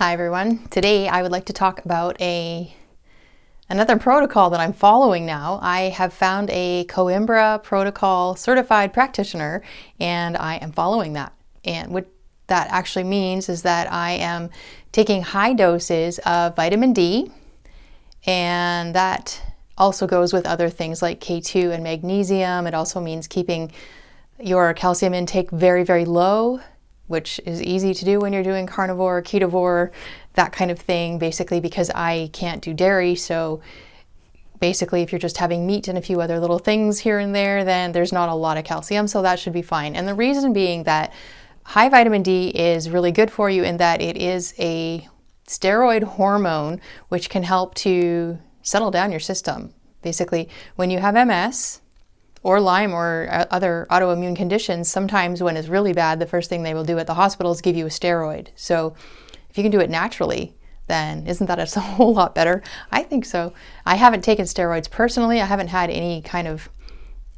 Hi everyone. Today I would like to talk about another protocol that I'm following now. I have found a Coimbra protocol certified practitioner and I am following that. And what that actually means is that I am taking high doses of vitamin D, and that also goes with other things like K2 and magnesium. It also means keeping your calcium intake very, very low, which is easy to do when you're doing carnivore, ketovore, that kind of thing, basically because I can't do dairy. So basically if you're just having meat and a few other little things here and there, then there's not a lot of calcium, so that should be fine. And the reason being that high vitamin D is really good for you in that it is a steroid hormone which can help to settle down your system. Basically, when you have MS, or Lyme or other autoimmune conditions, sometimes when it's really bad, the first thing they will do at the hospital is give you a steroid. So if you can do it naturally, then isn't that a whole lot better? I think so. I haven't taken steroids personally. I haven't had any kind of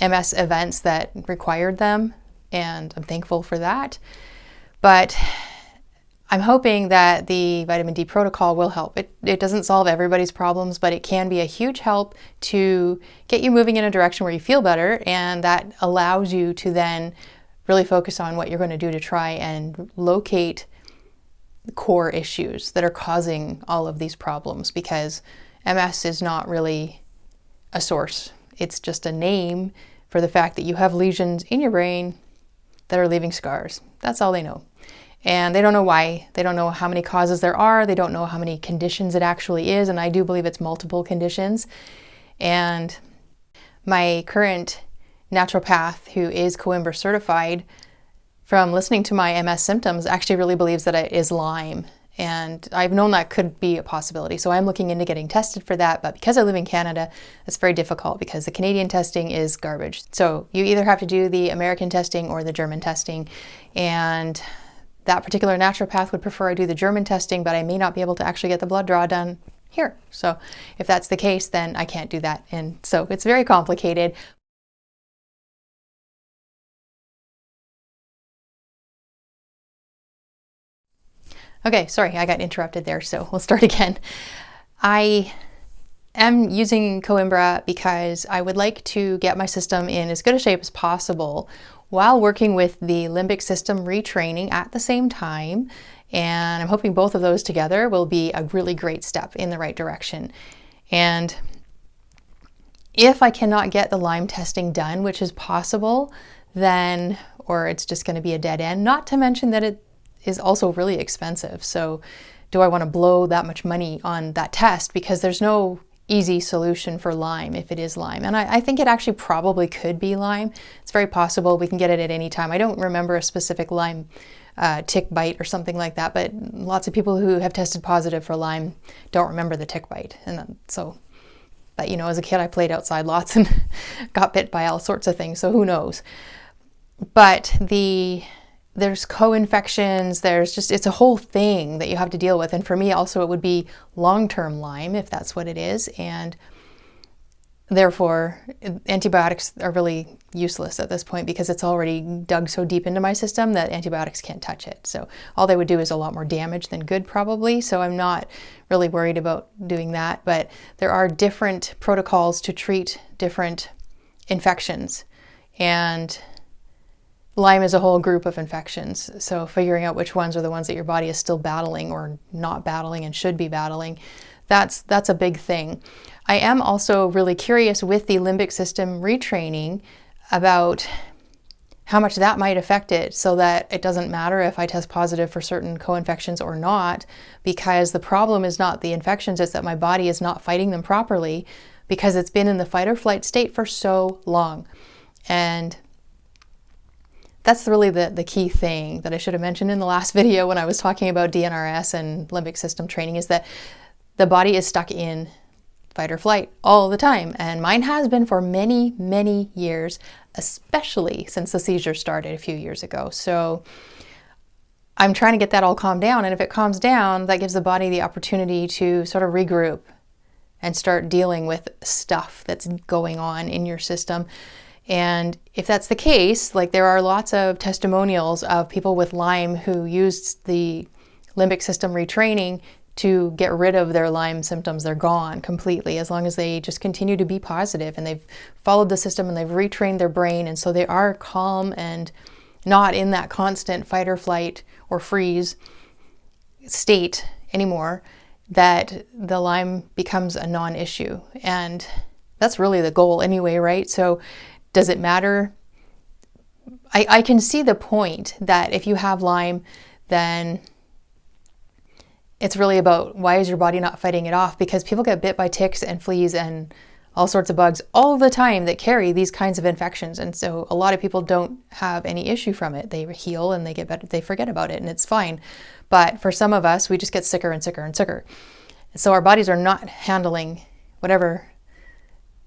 MS events that required them, and I'm thankful for that. But I'm hoping that the vitamin D protocol will help. It doesn't solve everybody's problems, but it can be a huge help to get you moving in a direction where you feel better, and that allows you to then really focus on what you're going to do to try and locate the core issues that are causing all of these problems, because MS is not really a source. It's just a name for the fact that you have lesions in your brain that are leaving scars. That's all they know. And they don't know why. They don't know how many causes there are. They don't know how many conditions it actually is. And I do believe it's multiple conditions. And my current naturopath, who is Coimbra certified, from listening to my MS symptoms, actually really believes that it is Lyme. And I've known that could be a possibility. So I'm looking into getting tested for that. But because I live in Canada, it's very difficult because the Canadian testing is garbage. So you either have to do the American testing or the German testing. And that particular naturopath would prefer I do the German testing, but I may not be able to actually get the blood draw done here. So if that's the case, then I can't do that. And so it's very complicated. Okay, sorry, I got interrupted there, so we'll start again. I am using Coimbra because I would like to get my system in as good a shape as possible while working with the limbic system retraining at the same time. And I'm hoping both of those together will be a really great step in the right direction. And if I cannot get the Lyme testing done, which is possible, then, or it's just going to be a dead end, not to mention that it is also really expensive. So do I want to blow that much money on that test? Because there's no easy solution for Lyme if it is Lyme. And I think it actually probably could be Lyme. It's very possible. We can get it at any time. I don't remember a specific Lyme tick bite or something like that, but lots of people who have tested positive for Lyme don't remember the tick bite. And so, but you know, as a kid I played outside lots and got bit by all sorts of things, so who knows. But there's co-infections, it's a whole thing that you have to deal with. And for me also it would be long-term Lyme if that's what it is. And therefore antibiotics are really useless at this point because it's already dug so deep into my system that antibiotics can't touch it. So all they would do is a lot more damage than good probably. So I'm not really worried about doing that. But there are different protocols to treat different infections. And Lyme is a whole group of infections, so figuring out which ones are the ones that your body is still battling or not battling and should be battling, that's a big thing. I am also really curious with the limbic system retraining about how much that might affect it, so that it doesn't matter if I test positive for certain co-infections or not, because the problem is not the infections, it's that my body is not fighting them properly because it's been in the fight or flight state for so long. And that's really the key thing that I should have mentioned in the last video when I was talking about DNRS and limbic system training, is that the body is stuck in fight or flight all the time. And mine has been for many, many years, especially since the seizure started a few years ago. So I'm trying to get that all calmed down. And if it calms down, that gives the body the opportunity to sort of regroup and start dealing with stuff that's going on in your system. And if that's the case, like there are lots of testimonials of people with Lyme who used the limbic system retraining to get rid of their Lyme symptoms. They're gone completely as long as they just continue to be positive and they've followed the system and they've retrained their brain. And so they are calm and not in that constant fight or flight or freeze state anymore, that the Lyme becomes a non-issue. And that's really the goal anyway, right? So does it matter? I can see the point that if you have Lyme, then it's really about why is your body not fighting it off? Because people get bit by ticks and fleas and all sorts of bugs all the time that carry these kinds of infections. And so a lot of people don't have any issue from it. They heal and they get better, they forget about it and it's fine. But for some of us, we just get sicker and sicker and sicker. So our bodies are not handling whatever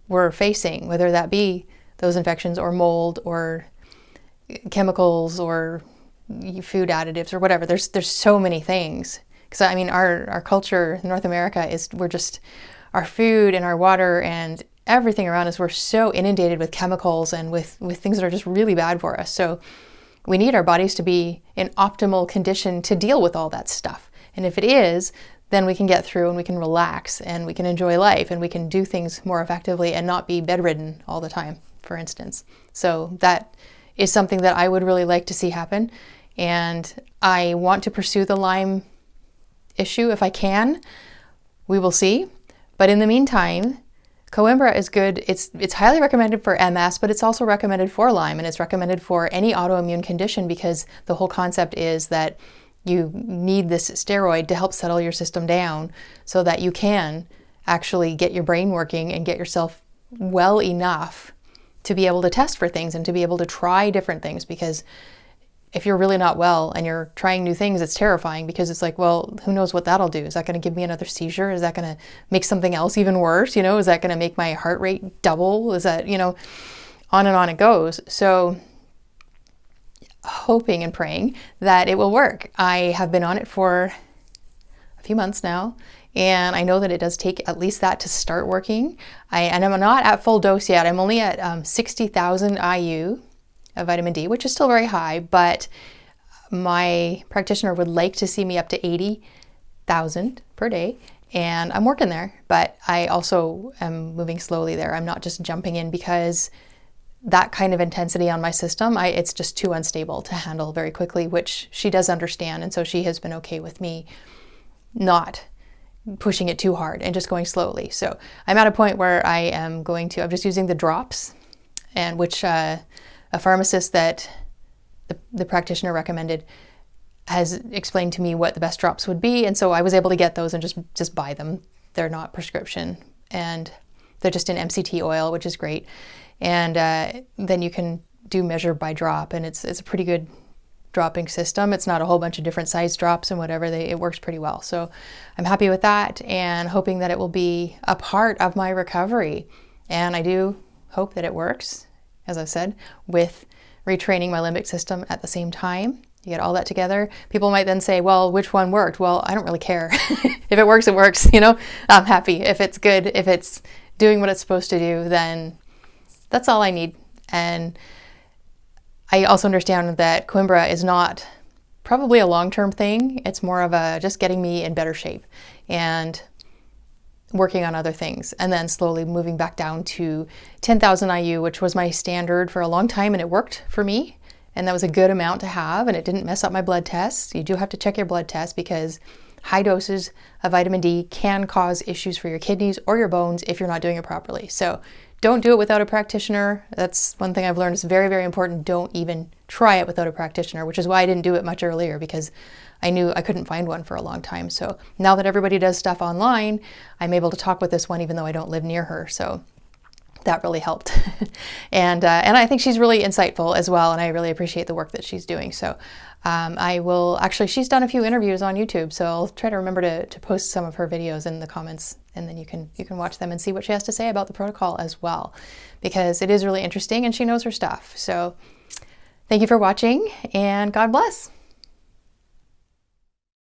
we're facing, whether that be those infections or mold or chemicals or food additives or whatever. There's so many things. Because I mean, our culture in North America is, we're just, our food and our water and everything around us, we're so inundated with chemicals and with things that are just really bad for us. So we need our bodies to be in optimal condition to deal with all that stuff. And if it is, then we can get through and we can relax and we can enjoy life and we can do things more effectively and not be bedridden all the time, for instance. So that is something that I would really like to see happen. And I want to pursue the Lyme issue if I can. We will see. But in the meantime, Coimbra is good. It's highly recommended for MS, but it's also recommended for Lyme, and it's recommended for any autoimmune condition because the whole concept is that you need this steroid to help settle your system down so that you can actually get your brain working and get yourself well enough to be able to test for things and to be able to try different things. Because if you're really not well and you're trying new things, it's terrifying because it's like, well, who knows what that'll do? Is that going to give me another seizure? Is that going to make something else even worse? Is that going to make my heart rate double? Is that, on and on it goes. So hoping and praying that it will work. I have been on it for a few months now, and I know that it does take at least that to start working. And I'm not at full dose yet. I'm only at 60,000 IU of vitamin D, which is still very high, but my practitioner would like to see me up to 80,000 per day. And I'm working there, but I also am moving slowly there. I'm not just jumping in because that kind of intensity on my system, it's just too unstable to handle very quickly, which she does understand. And so she has been okay with me not pushing it too hard and just going slowly. So I'm at a point where I'm just using the drops, and which a pharmacist that the practitioner recommended has explained to me what the best drops would be. And so I was able to get those and just buy them. They're not prescription and they're just in MCT oil, which is great. And then you can do measure by drop, and it's a pretty good dropping system. It's not a whole bunch of different size drops and whatever. It works pretty well. So I'm happy with that and hoping that it will be a part of my recovery. And I do hope that it works, as I've said, with retraining my limbic system at the same time. You get all that together. People might then say, well, which one worked? Well, I don't really care. If it works, it works. I'm happy. If it's good, if it's doing what it's supposed to do, then that's all I need. And I also understand that Coimbra is not probably a long-term thing. It's more of just getting me in better shape and working on other things, and then slowly moving back down to 10,000 IU, which was my standard for a long time, and it worked for me. And that was a good amount to have, and it didn't mess up my blood tests. You do have to check your blood tests because high doses of vitamin D can cause issues for your kidneys or your bones if you're not doing it properly. So don't do it without a practitioner. That's one thing I've learned is very, very important. Don't even try it without a practitioner, which is why I didn't do it much earlier, because I knew I couldn't find one for a long time. So now that everybody does stuff online, I'm able to talk with this one even though I don't live near her. So that really helped. And I think she's really insightful as well, and I really appreciate the work that she's doing. So she's done a few interviews on YouTube, so I'll try to remember to post some of her videos in the comments, and then you can watch them and see what she has to say about the protocol as well, because it is really interesting and she knows her stuff. So thank you for watching, and God bless.